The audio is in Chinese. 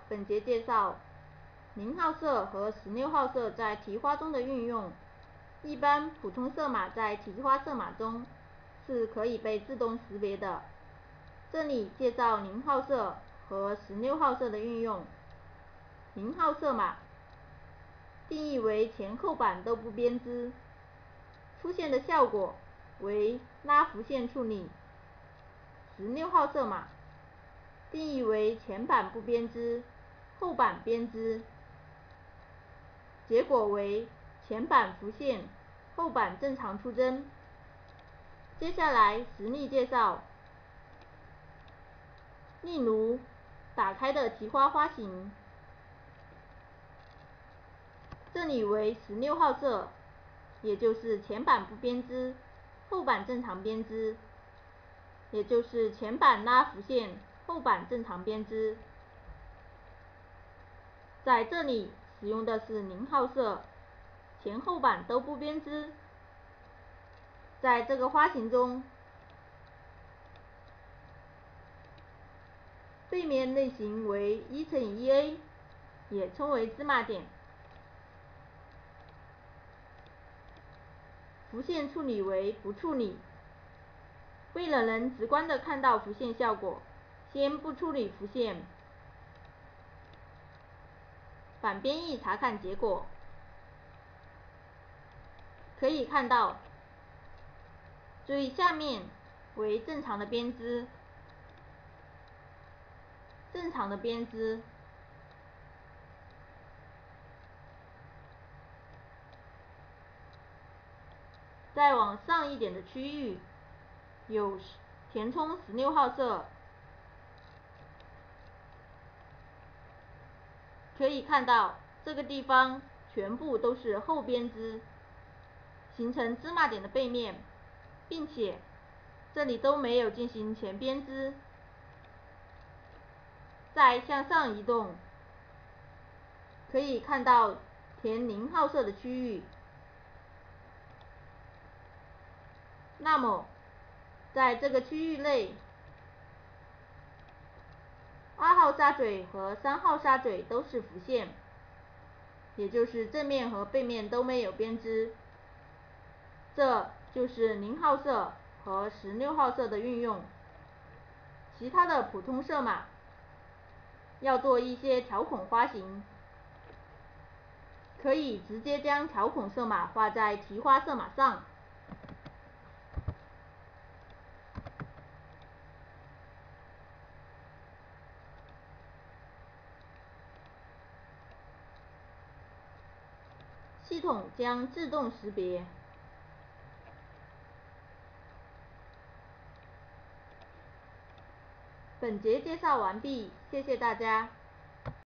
本节介绍0号色和16号色在题花中的运用。一般普通色码在题花色码中是可以被自动识别的。这里介绍0号色和16号色的运用。0号色码定义为前后板都不编织，出现的效果为拉浮线处理。16号色码定义为前板不编织，后板编织，结果为前板浮现，后板正常出针。接下来实例介绍，例如打开的题花花型，这里为16号色，也就是前板不编织，后板正常编织，也就是前板拉浮线，后板正常编织。在这里使用的是0号色，前后板都不编织。在这个花型中，背面类型为1×1A， 也称为芝麻点。浮现处理为不处理。为了能直观地看到浮现效果，先不处理浮现。反编译查看结果，可以看到最下面为正常的编织，正常的编织。再往上一点的区域有填充16号色，可以看到这个地方全部都是后编织，形成芝麻点的背面，并且这里都没有进行前编织。再向上移动，可以看到填0号色的区域。那么在这个区域内，2号纱嘴和3号纱嘴都是浮现，也就是正面和背面都没有编织。这就是0号色和16号色的运用。其他的普通色码要做一些条孔花型，可以直接将条孔色码画在题花色码上。系统将自动识别。本节介绍完毕，谢谢大家。